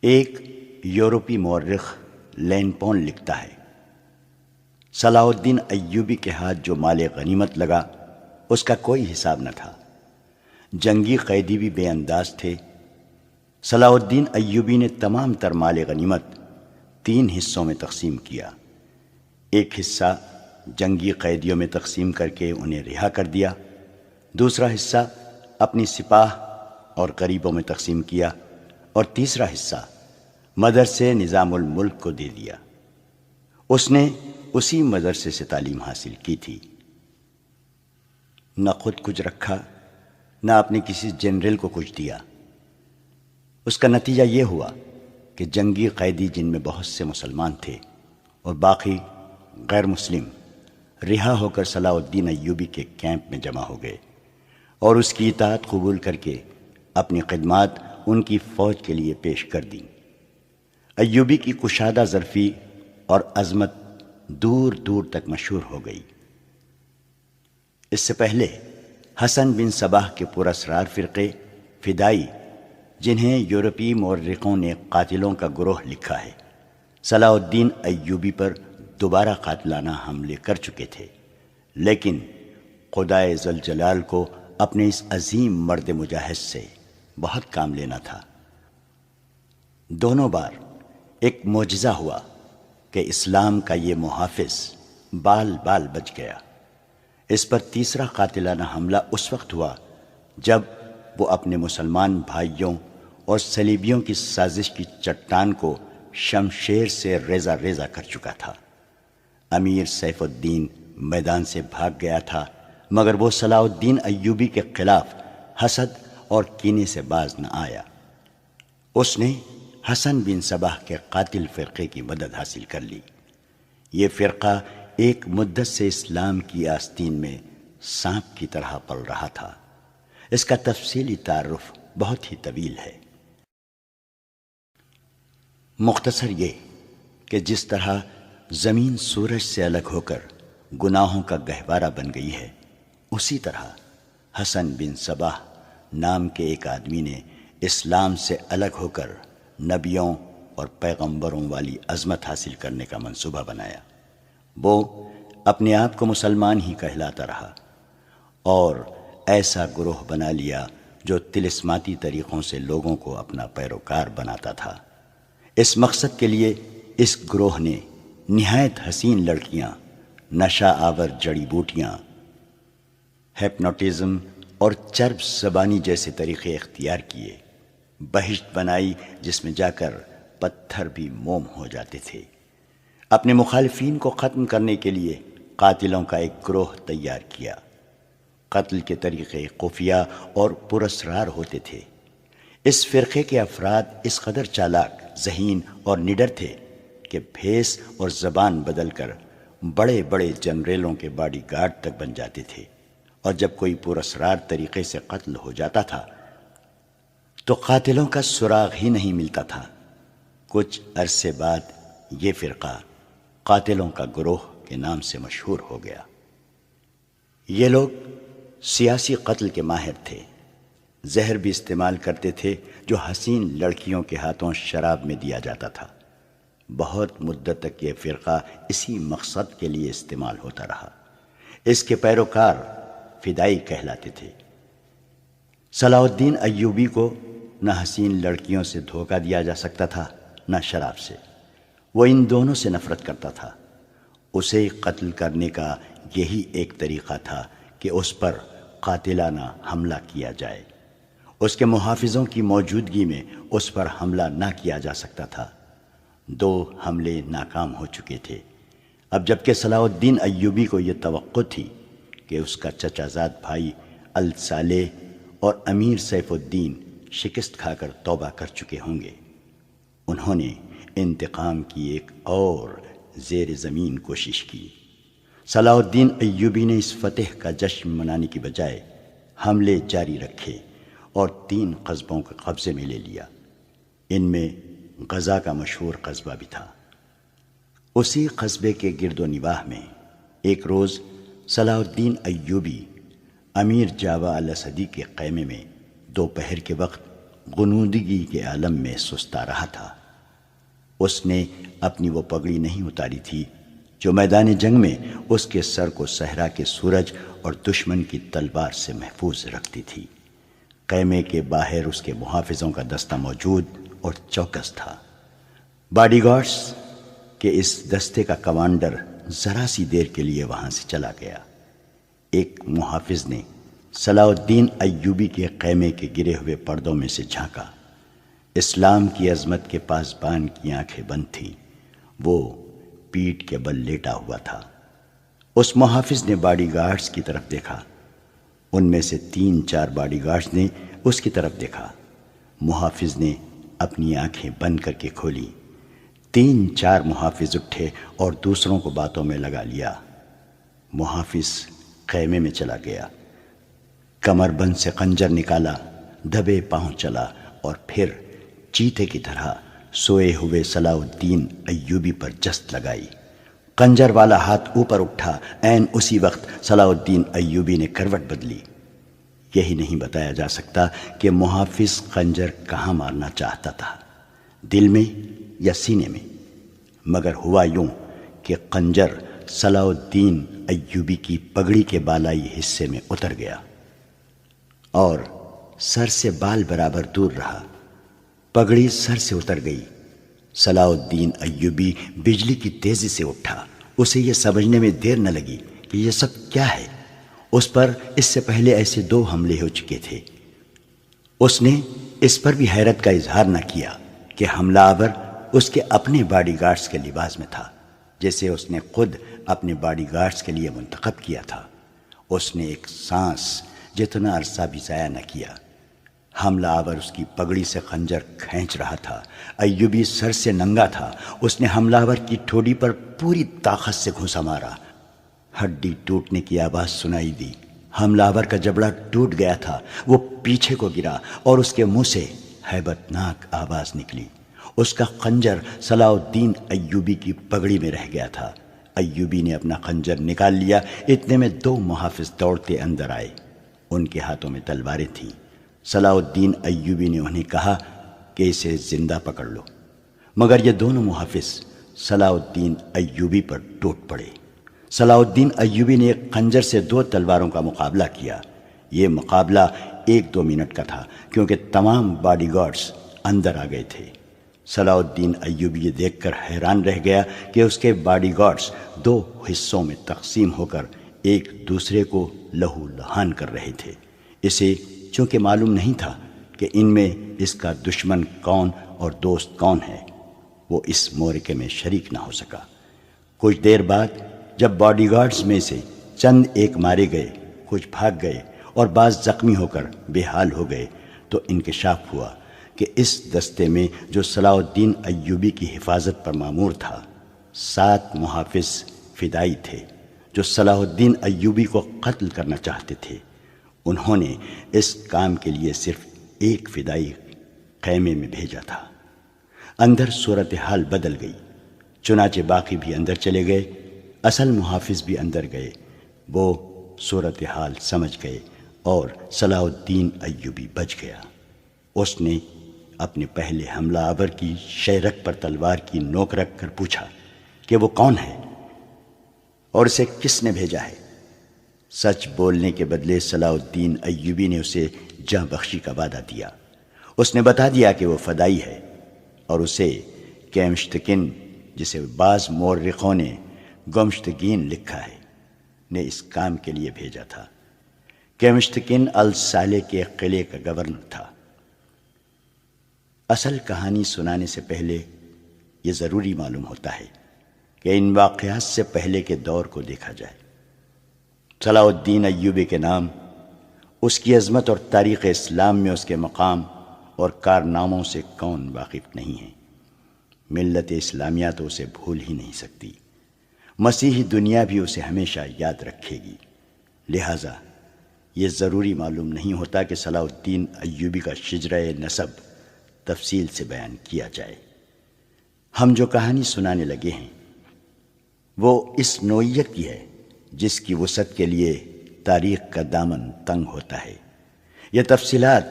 ایک یورپی مورخ لینپون لکھتا ہے، صلاح الدین ایوبی کے ہاتھ جو مال غنیمت لگا اس کا کوئی حساب نہ تھا۔ جنگی قیدی بھی بے انداز تھے۔ صلاح الدین ایوبی نے تمام تر مال غنیمت 3 حصوں میں تقسیم کیا۔ ایک حصہ جنگی قیدیوں میں تقسیم کر کے انہیں رہا کر دیا، دوسرا حصہ اپنی سپاہ اور غریبوں میں تقسیم کیا، اور تیسرا حصہ مدرسے نظام الملک کو دے دیا۔ اس نے اسی مدرسے سے تعلیم حاصل کی تھی۔ نہ خود کچھ رکھا، نہ اپنے کسی جنرل کو کچھ دیا۔ اس کا نتیجہ یہ ہوا کہ جنگی قیدی، جن میں بہت سے مسلمان تھے اور باقی غیر مسلم، رہا ہو کر صلاح الدین ایوبی کے کیمپ میں جمع ہو گئے اور اس کی اطاعت قبول کر کے اپنی خدمات ان کی فوج کے لیے پیش کر دیں۔ ایوبی کی کشادہ ظرفی اور عظمت دور دور تک مشہور ہو گئی۔ اس سے پہلے حسن بن صباح کے پراسرار فرقے فدائی، جنہیں یورپی مورخوں نے قاتلوں کا گروہ لکھا ہے، صلاح الدین ایوبی پر دوبارہ قاتلانہ حملے کر چکے تھے، لیکن خدائے ذوالجلال کو اپنے اس عظیم مرد مجاہد سے بہت کام لینا تھا۔ دونوں بار ایک معجزہ ہوا کہ اسلام کا یہ محافظ بال بال بچ گیا۔ اس پر تیسرا قاتلانہ حملہ اس وقت ہوا جب وہ اپنے مسلمان بھائیوں اور صلیبیوں کی سازش کی چٹان کو شمشیر سے ریزہ ریزہ کر چکا تھا۔ امیر سیف الدین میدان سے بھاگ گیا تھا، مگر وہ صلاح الدین ایوبی کے خلاف حسد اور کینے سے باز نہ آیا۔ اس نے حسن بن صباح کے قاتل فرقے کی مدد حاصل کر لی۔ یہ فرقہ ایک مدت سے اسلام کی آستین میں سانپ کی طرح پل رہا تھا۔ اس کا تفصیلی تعارف بہت ہی طویل ہے۔ مختصر یہ کہ جس طرح زمین سورج سے الگ ہو کر گناہوں کا گہوارہ بن گئی ہے، اسی طرح حسن بن صباح نام کے ایک آدمی نے اسلام سے الگ ہو کر نبیوں اور پیغمبروں والی عظمت حاصل کرنے کا منصوبہ بنایا۔ وہ اپنے آپ کو مسلمان ہی کہلاتا رہا اور ایسا گروہ بنا لیا جو طلسماتی طریقوں سے لوگوں کو اپنا پیروکار بناتا تھا۔ اس مقصد کے لیے اس گروہ نے نہایت حسین لڑکیاں، نشہ آور جڑی بوٹیاں، ہپنوٹزم اور چرب زبانی جیسے طریقے اختیار کیے۔ بہشت بنائی جس میں جا کر پتھر بھی موم ہو جاتے تھے۔ اپنے مخالفین کو ختم کرنے کے لیے قاتلوں کا ایک گروہ تیار کیا۔ قتل کے طریقے خفیہ اور پراسرار ہوتے تھے۔ اس فرقے کے افراد اس قدر چالاک، ذہین اور نڈر تھے کہ بھیس اور زبان بدل کر بڑے بڑے جنرلوں کے باڈی گارڈ تک بن جاتے تھے، اور جب کوئی پراسرار طریقے سے قتل ہو جاتا تھا تو قاتلوں کا سراغ ہی نہیں ملتا تھا۔ کچھ عرصے بعد یہ فرقہ قاتلوں کا گروہ کے نام سے مشہور ہو گیا۔ یہ لوگ سیاسی قتل کے ماہر تھے۔ زہر بھی استعمال کرتے تھے جو حسین لڑکیوں کے ہاتھوں شراب میں دیا جاتا تھا۔ بہت مدت تک یہ فرقہ اسی مقصد کے لیے استعمال ہوتا رہا۔ اس کے پیروکار فدائی کہلاتے تھے۔ صلاح الدین ایوبی کو نہ حسین لڑکیوں سے دھوکہ دیا جا سکتا تھا، نہ شراب سے۔ وہ ان دونوں سے نفرت کرتا تھا۔ اسے قتل کرنے کا یہی ایک طریقہ تھا کہ اس پر قاتلانہ حملہ کیا جائے۔ اس کے محافظوں کی موجودگی میں اس پر حملہ نہ کیا جا سکتا تھا۔ 2 حملے ناکام ہو چکے تھے۔ اب جبکہ صلاح الدین ایوبی کو یہ توقع تھی کہ اس کا چچا زاد بھائی الصالح اور امیر سیف الدین شکست کھا کر توبہ کر چکے ہوں گے، انہوں نے انتقام کی ایک اور زیر زمین کوشش کی۔ صلاح الدین ایوبی نے اس فتح کا جشن منانے کی بجائے حملے جاری رکھے اور 3 قصبوں کو قبضے میں لے لیا۔ ان میں غزہ کا مشہور قصبہ بھی تھا۔ اسی قصبے کے گرد و نواح میں ایک روز صلاح الدین ایوبی امیر جاوا الاسدی کے خیمے میں دوپہر کے وقت غنودگی کے عالم میں سستا رہا تھا۔ اس نے اپنی وہ پگڑی نہیں اتاری تھی جو میدان جنگ میں اس کے سر کو صحرا کے سورج اور دشمن کی تلوار سے محفوظ رکھتی تھی۔ خیمے کے باہر اس کے محافظوں کا دستہ موجود اور چوکس تھا۔ باڈی گارڈز کے اس دستے کا کمانڈر ذرا سی دیر کے لیے وہاں سے چلا گیا۔ ایک محافظ نے صلاح الدین ایوبی کے خیمے کے گرے ہوئے پردوں میں سے جھانکا۔ اسلام کی عظمت کے پاسبان کی آنکھیں بند تھیں۔ وہ پیٹھ کے بل لیٹا ہوا تھا۔ اس محافظ نے باڈی گارڈز کی طرف دیکھا۔ ان میں سے 3-4 باڈی گارڈز نے اس کی طرف دیکھا۔ محافظ نے اپنی آنکھیں بند کر کے کھولی۔ 3-4 محافظ اٹھے اور دوسروں کو باتوں میں لگا لیا۔ محافظ خیمے میں چلا گیا، کمر بند سے خنجر نکالا، دبے پاؤں چلا اور پھر چیتے کی طرح سوئے ہوئے صلاح الدین ایوبی پر جست لگائی۔ خنجر والا ہاتھ اوپر اٹھا۔ عین اسی وقت صلاح الدین ایوبی نے کروٹ بدلی۔ یہی نہیں بتایا جا سکتا کہ محافظ خنجر کہاں مارنا چاہتا تھا، دل میں یا سینے میں، مگر ہوا یوں کہ خنجر صلاح الدین ایوبی کی پگڑی کے بالائی حصے میں اتر گیا اور سر سے بال برابر دور رہا۔ پگڑی سر سے اتر گئی۔ صلاح الدین ایوبی بجلی کی تیزی سے اٹھا۔ اسے یہ سمجھنے میں دیر نہ لگی کہ یہ سب کیا ہے۔ اس پر اس سے پہلے ایسے 2 حملے ہو چکے تھے۔ اس نے اس پر بھی حیرت کا اظہار نہ کیا کہ حملہ آور اس کے اپنے باڈی گارڈز کے لباس میں تھا، جسے اس نے خود اپنے باڈی گارڈز کے لیے منتخب کیا تھا۔ اس نے ایک سانس جتنا عرصہ بھی ضائع نہ کیا۔ حملہ آور اس کی پگڑی سے خنجر کھینچ رہا تھا۔ ایوبی سر سے ننگا تھا۔ اس نے حملہ آور کی ٹھوڑی پر پوری طاقت سے گھونسا مارا۔ ہڈی ٹوٹنے کی آواز سنائی دی۔ حملہ آور کا جبڑا ٹوٹ گیا تھا۔ وہ پیچھے کو گرا اور اس کے منہ سے ہیبت ناک آواز نکلی۔ اس کا خنجر صلاح الدین ایوبی کی پگڑی میں رہ گیا تھا۔ ایوبی نے اپنا خنجر نکال لیا۔ اتنے میں 2 محافظ دوڑتے اندر آئے۔ ان کے ہاتھوں میں تلواریں تھیں۔ صلاح الدین ایوبی نے انہیں کہا کہ اسے زندہ پکڑ لو، مگر یہ دونوں محافظ صلاح الدین ایوبی پر ٹوٹ پڑے۔ صلاح الدین ایوبی نے ایک خنجر سے 2 تلواروں کا مقابلہ کیا۔ یہ مقابلہ 1-2 منٹ کا تھا، کیونکہ تمام باڈی گارڈز اندر آ گئے تھے۔ صلاح الدین ایوبی یہ دیکھ کر حیران رہ گیا کہ اس کے باڈی گارڈز 2 حصوں میں تقسیم ہو کر ایک دوسرے کو لہو لہان کر رہے تھے۔ اسے چونکہ معلوم نہیں تھا کہ ان میں اس کا دشمن کون اور دوست کون ہے، وہ اس معرکے میں شریک نہ ہو سکا۔ کچھ دیر بعد جب باڈی گارڈز میں سے چند ایک مارے گئے، کچھ بھاگ گئے اور بعض زخمی ہو کر بے حال ہو گئے، تو انکشاف ہوا کہ اس دستے میں جو صلاح الدین ایوبی کی حفاظت پر مامور تھا، 7 محافظ فدائی تھے جو صلاح الدین ایوبی کو قتل کرنا چاہتے تھے۔ انہوں نے اس کام کے لیے صرف ایک فدائی خیمے میں بھیجا تھا۔ اندر صورتحال بدل گئی، چنانچہ باقی بھی اندر چلے گئے، اصل محافظ بھی اندر گئے۔ وہ صورتحال سمجھ گئے اور صلاح الدین ایوبی بچ گیا۔ اس نے اپنے پہلے حملہ آور کی شہرک پر تلوار کی نوک رکھ کر پوچھا کہ وہ کون ہے اور اسے کس نے بھیجا ہے۔ سچ بولنے کے بدلے صلاح الدین ایوبی نے اسے جاں بخشی کا وعدہ دیا۔ اس نے بتا دیا کہ وہ فدائی ہے اور اسے کیمشتکن، جسے بعض مورخوں نے گمشتگین لکھا ہے، نے اس کام کے لیے بھیجا تھا۔ کیمشتکن الصالح کے قلعے کا گورنر تھا۔ اصل کہانی سنانے سے پہلے یہ ضروری معلوم ہوتا ہے کہ ان واقعات سے پہلے کے دور کو دیکھا جائے۔ صلاح الدین ایوبی کے نام، اس کی عظمت اور تاریخ اسلام میں اس کے مقام اور کارناموں سے کون واقف نہیں ہے؟ ملت اسلامیہ تو اسے بھول ہی نہیں سکتی، مسیحی دنیا بھی اسے ہمیشہ یاد رکھے گی۔ لہٰذا یہ ضروری معلوم نہیں ہوتا کہ صلاح الدین ایوبی کا شجرہ نسب تفصیل سے بیان کیا جائے۔ ہم جو کہانی سنانے لگے ہیں وہ اس نوعیت کی ہے جس کی وسعت کے لیے تاریخ کا دامن تنگ ہوتا ہے۔ یہ تفصیلات